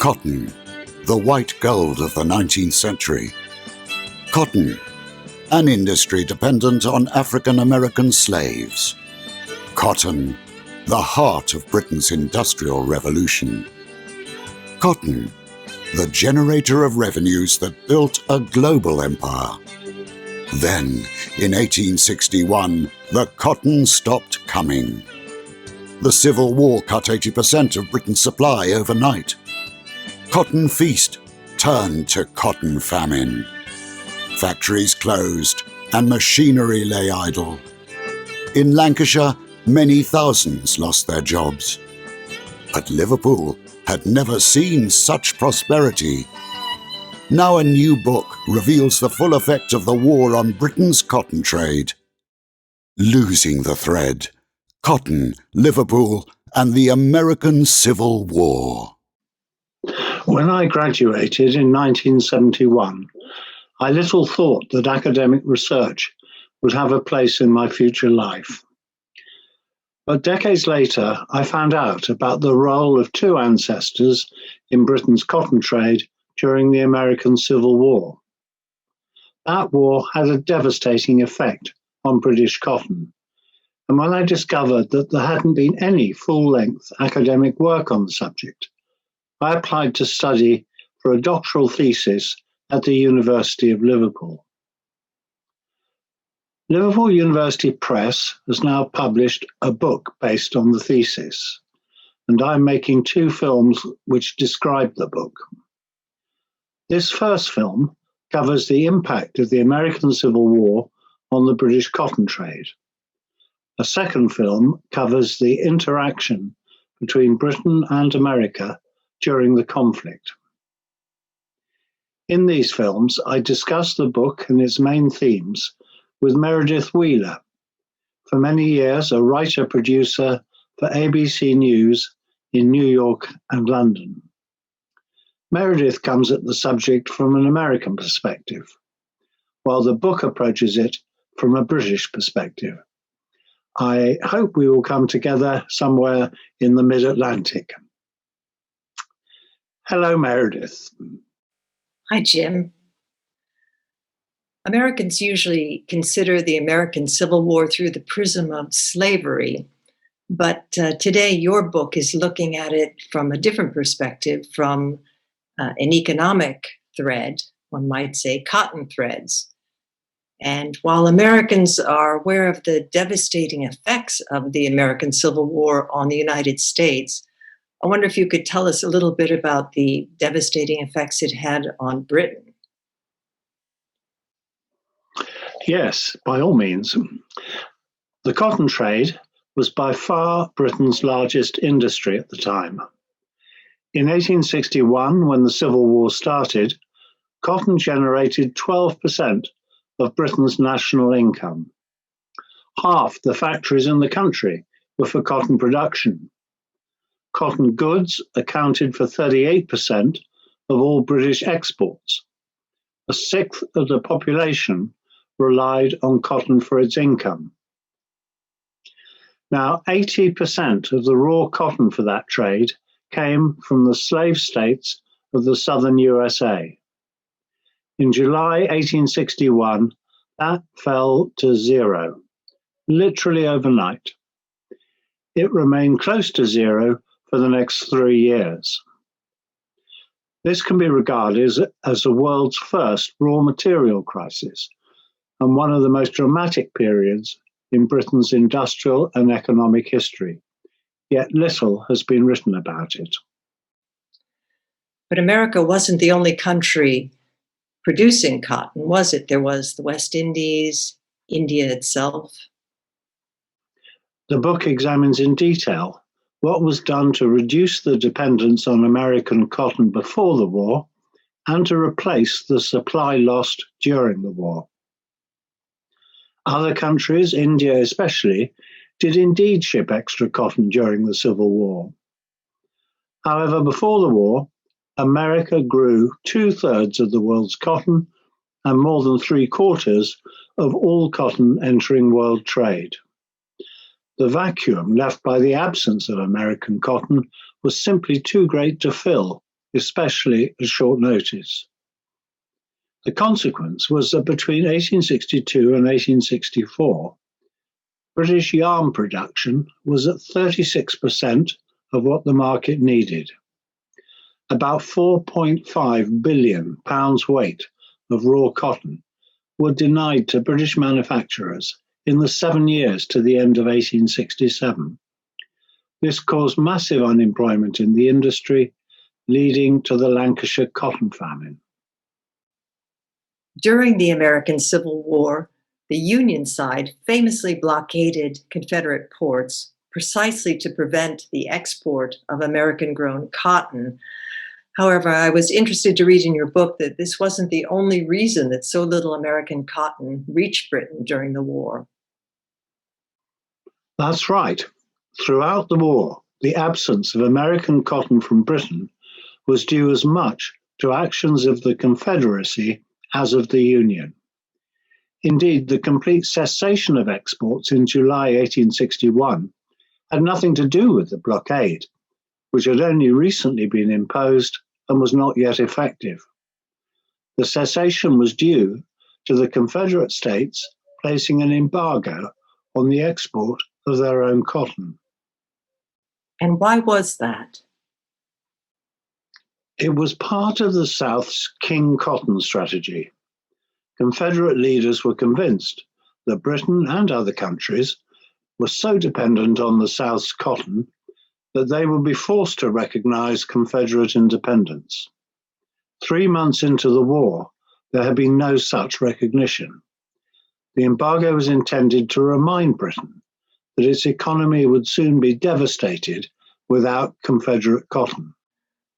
Cotton, the white gold of the 19th century. Cotton, an industry dependent on African American slaves. Cotton, the heart of Britain's industrial revolution. Cotton, the generator of revenues that built a global empire. Then, in 1861, the cotton stopped coming. The Civil War cut 80% of Britain's supply overnight. Cotton feast turned to cotton famine. Factories closed and machinery lay idle. In Lancashire, many thousands lost their jobs. But Liverpool had never seen such prosperity. Now a new book reveals the full effect of the war on Britain's cotton trade. Losing the Thread: Cotton, Liverpool, and the American Civil War. When I graduated in 1971, I little thought that academic research would have a place in my future life. But decades later, I found out about the role of two ancestors in Britain's cotton trade during the American Civil War. That war had a devastating effect on British cotton. And when I discovered that there hadn't been any full-length academic work on the subject, I applied to study for a doctoral thesis at the University of Liverpool. Liverpool University Press has now published a book based on the thesis, and I'm making two films which describe the book. This first film covers the impact of the American Civil War on the British cotton trade. A second film covers the interaction between Britain and America during the conflict. In these films, I discuss the book and its main themes with Meredith Wheeler, for many years a writer-producer for ABC News in New York and London. Meredith comes at the subject from an American perspective, while the book approaches it from a British perspective. I hope we will come together somewhere in the mid-Atlantic. Hello, Meredith. Hi, Jim. Americans usually consider the American Civil War through the prism of slavery, but today your book is looking at it from a different perspective, from an economic thread, one might say cotton threads. And while Americans are aware of the devastating effects of the American Civil War on the United States, I wonder if you could tell us a little bit about the devastating effects it had on Britain. Yes, by all means. The cotton trade was by far Britain's largest industry at the time. In 1861, when the Civil War started, cotton generated 12% of Britain's national income. Half the factories in the country were for cotton production. Cotton goods accounted for 38% of all British exports. A sixth of the population relied on cotton for its income. Now, 80% of the raw cotton for that trade came from the slave states of the southern USA. In July 1861, that fell to zero, literally overnight. It remained close to zero for the next 3 years. This can be regarded as the world's first raw material crisis and one of the most dramatic periods in Britain's industrial and economic history, yet little has been written about it. But America wasn't the only country producing cotton, was it? There was the West Indies, India itself. The book examines in detail what was done to reduce the dependence on American cotton before the war and to replace the supply lost during the war. Other countries, India especially, did indeed ship extra cotton during the Civil War. However, before the war, America grew 2/3 of the world's cotton and more than 3/4 of all cotton entering world trade. The vacuum left by the absence of American cotton was simply too great to fill especially at short notice. The consequence was that between 1862 and 1864, British yarn production was at 36% of what the market needed. About 4.5 billion pounds weight of raw cotton were denied to British manufacturers in the 7 years to the end of 1867. This caused massive unemployment in the industry, leading to the Lancashire cotton famine. During the American Civil War, the Union side famously blockaded Confederate ports precisely to prevent the export of American-grown cotton. However, I was interested to read in your book that this wasn't the only reason that so little American cotton reached Britain during the war. That's right. Throughout the war, the absence of American cotton from Britain was due as much to actions of the Confederacy as of the Union. Indeed, the complete cessation of exports in July 1861 had nothing to do with the blockade, which had only recently been imposed and was not yet effective. The cessation was due to the Confederate States placing an embargo on the export of their own cotton. And why was that? It was part of the South's King Cotton strategy. Confederate leaders were convinced that Britain and other countries were so dependent on the South's cotton that they would be forced to recognize Confederate independence. 3 months into the war, there had been no such recognition. The embargo was intended to remind Britain that its economy would soon be devastated without Confederate cotton.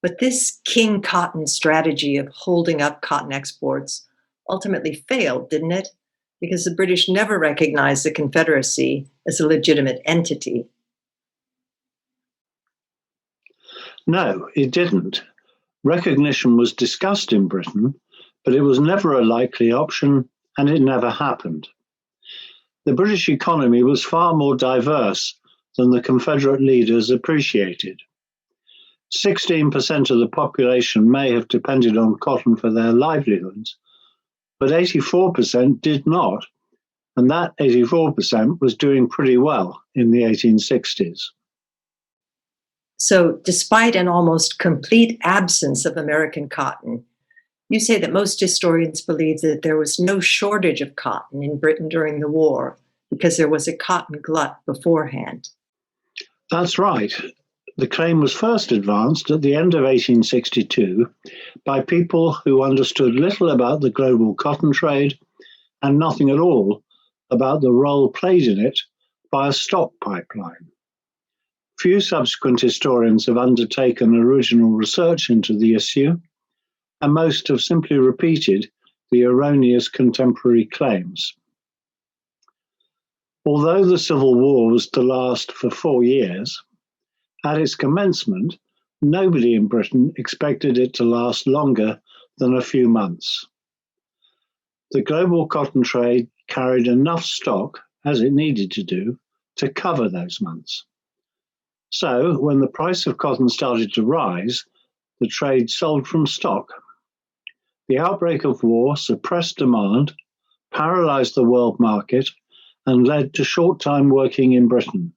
But this King Cotton strategy of holding up cotton exports ultimately failed, didn't it? Because the British never recognized the Confederacy as a legitimate entity. No, it didn't. Recognition was discussed in Britain, but it was never a likely option, and it never happened. The British economy was far more diverse than the Confederate leaders appreciated. 16% of the population may have depended on cotton for their livelihoods, but 84% did not, and that 84% was doing pretty well in the 1860s. So, despite an almost complete absence of American cotton, you say that most historians believe that there was no shortage of cotton in Britain during the war because there was a cotton glut beforehand. That's right. The claim was first advanced at the end of 1862 by people who understood little about the global cotton trade and nothing at all about the role played in it by a stock pipeline. Few subsequent historians have undertaken original research into the issue, and most have simply repeated the erroneous contemporary claims. Although the Civil War was to last for 4 years, at its commencement, nobody in Britain expected it to last longer than a few months. The global cotton trade carried enough stock, as it needed to do, to cover those months. So, when the price of cotton started to rise, the trade sold from stock. The outbreak of war suppressed demand, paralyzed the world market, and led to short-time working in Britain.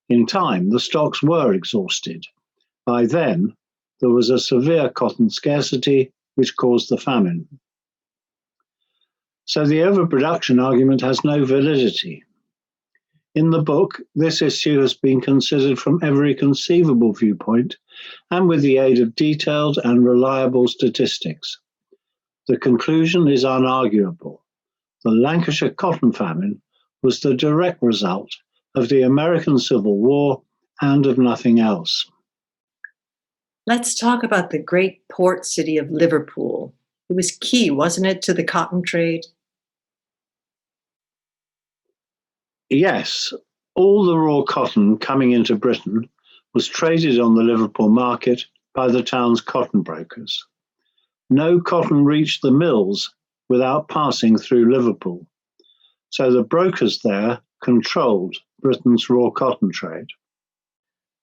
In time, the stocks were exhausted. By then, there was a severe cotton scarcity, which caused the famine. So the overproduction argument has no validity. In the book, this issue has been considered from every conceivable viewpoint and with the aid of detailed and reliable statistics. The conclusion is unarguable. The Lancashire cotton famine was the direct result of the American Civil War and of nothing else. Let's talk about the great port city of Liverpool. It was key, wasn't it, to the cotton trade? Yes, all the raw cotton coming into Britain was traded on the Liverpool market by the town's cotton brokers. No cotton reached the mills without passing through Liverpool, so the brokers there controlled Britain's raw cotton trade.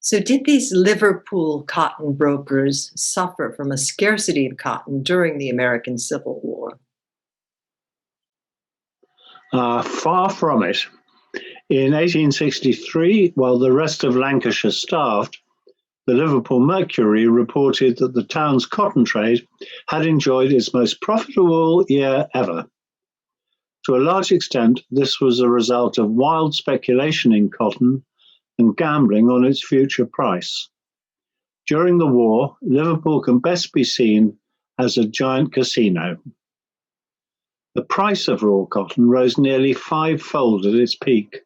So, did these Liverpool cotton brokers suffer from a scarcity of cotton during the American Civil War? Far from it. In 1863, while the rest of Lancashire starved, the Liverpool Mercury reported that the town's cotton trade had enjoyed its most profitable year ever. To a large extent, this was a result of wild speculation in cotton and gambling on its future price. During the war, Liverpool can best be seen as a giant casino. The price of raw cotton rose nearly fivefold at its peak.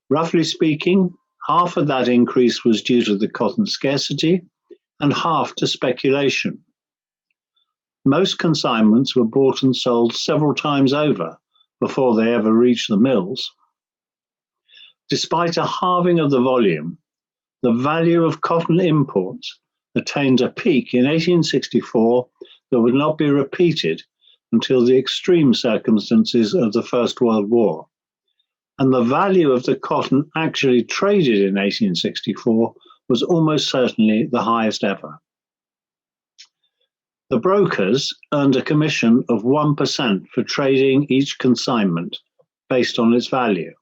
Roughly speaking, half of that increase was due to the cotton scarcity and half to speculation. Most consignments were bought and sold several times over before they ever reached the mills. Despite a halving of the volume, the value of cotton imports attained a peak in 1864 that would not be repeated until the extreme circumstances of the First World War. And the value of the cotton actually traded in 1864 was almost certainly the highest ever. The brokers earned a commission of 1% for trading each consignment based on its value.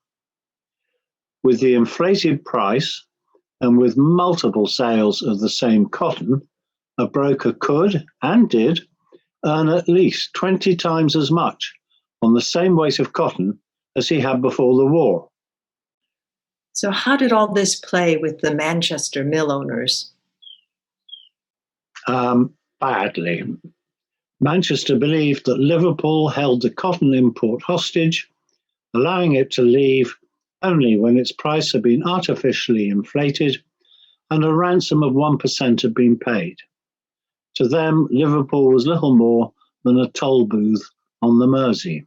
With the inflated price and with multiple sales of the same cotton, a broker could, and did, earn at least 20 times as much on the same weight of cotton as he had before the war. So, how did all this play with the Manchester mill owners? Badly. Manchester believed that Liverpool held the cotton import hostage, allowing it to leave only when its price had been artificially inflated and a ransom of 1% had been paid. To them, Liverpool was little more than a toll booth on the Mersey.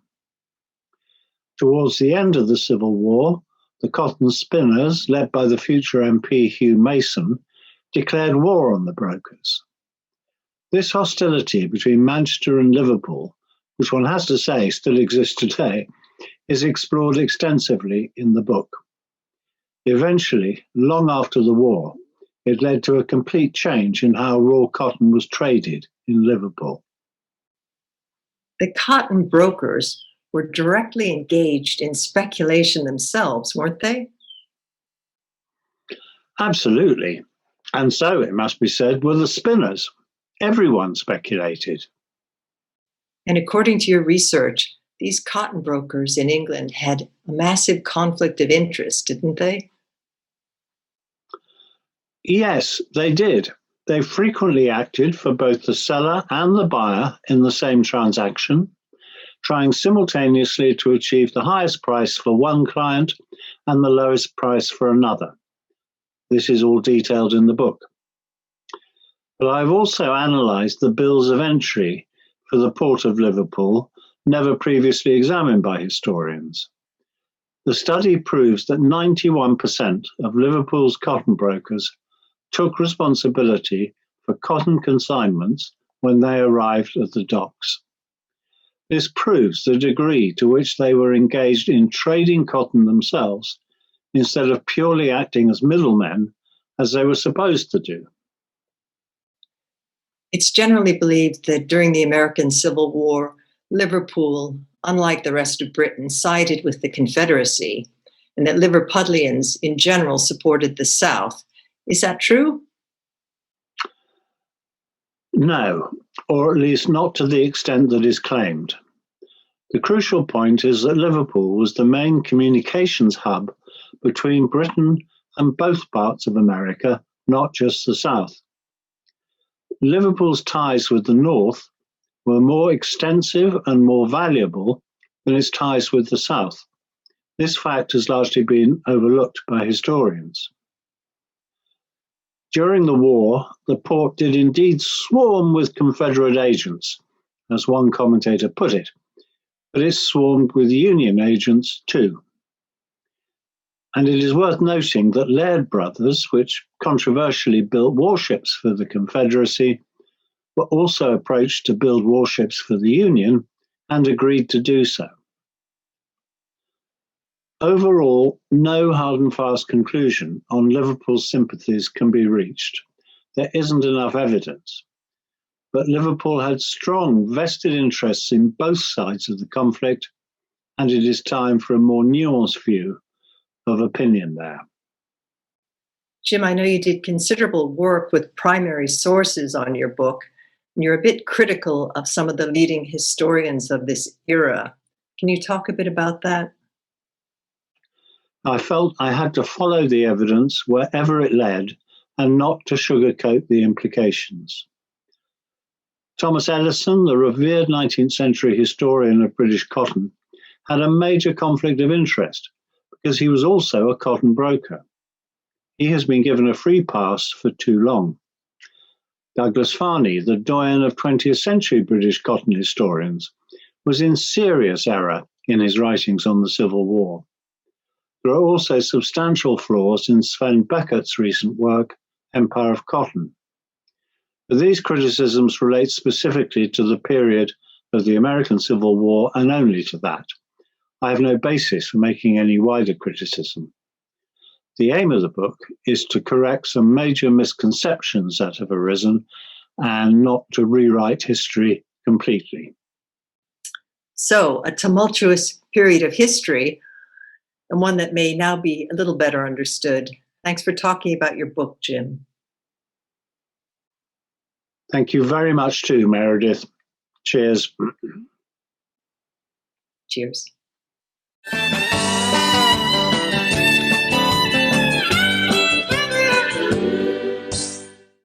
Towards the end of the Civil War, the cotton spinners, led by the future MP Hugh Mason, declared war on the brokers. This hostility between Manchester and Liverpool, which one has to say still exists today, is explored extensively in the book. Eventually, long after the war, it led to a complete change in how raw cotton was traded in Liverpool. The cotton brokers were directly engaged in speculation themselves, weren't they? Absolutely. And so, it must be said, were the spinners. Everyone speculated. And according to your research, these cotton brokers in England had a massive conflict of interest, didn't they? Yes, they did. They frequently acted for both the seller and the buyer in the same transaction, trying simultaneously to achieve the highest price for one client and the lowest price for another. This is all detailed in the book. But I've also analysed the bills of entry for the Port of Liverpool, never previously examined by historians. The study proves that 91% of Liverpool's cotton brokers took responsibility for cotton consignments when they arrived at the docks. This proves the degree to which they were engaged in trading cotton themselves, instead of purely acting as middlemen, as they were supposed to do. It's generally believed that during the American Civil War, Liverpool, unlike the rest of Britain, sided with the Confederacy, and that Liverpudlians in general supported the South. Is that true? No, or at least not to the extent that is claimed. The crucial point is that Liverpool was the main communications hub between Britain and both parts of America, not just the South. Liverpool's ties with the North were more extensive and more valuable than its ties with the South. This fact has largely been overlooked by historians. During the war, the port did indeed swarm with Confederate agents, as one commentator put it, but it swarmed with Union agents too. And it is worth noting that Laird Brothers, which controversially built warships for the Confederacy, were also approached to build warships for the Union and agreed to do so. Overall, no hard and fast conclusion on Liverpool's sympathies can be reached. There isn't enough evidence. But Liverpool had strong vested interests in both sides of the conflict, and it is time for a more nuanced view of opinion there. Jim, I know you did considerable work with primary sources on your book, and you're a bit critical of some of the leading historians of this era. Can you talk a bit about that? I felt I had to follow the evidence wherever it led and not to sugarcoat the implications. Thomas Ellison, the revered 19th century historian of British cotton, had a major conflict of interest because he was also a cotton broker. He has been given a free pass for too long. Douglas Farney, the doyen of 20th century British cotton historians, was in serious error in his writings on the Civil War. There are also substantial flaws in Sven Beckert's recent work, Empire of Cotton. But these criticisms relate specifically to the period of the American Civil War and only to that. I have no basis for making any wider criticism. The aim of the book is to correct some major misconceptions that have arisen and not to rewrite history completely. So, a tumultuous period of history, and one that may now be a little better understood. Thanks for talking about your book, Jim. Thank you very much too, Meredith. Cheers. Cheers.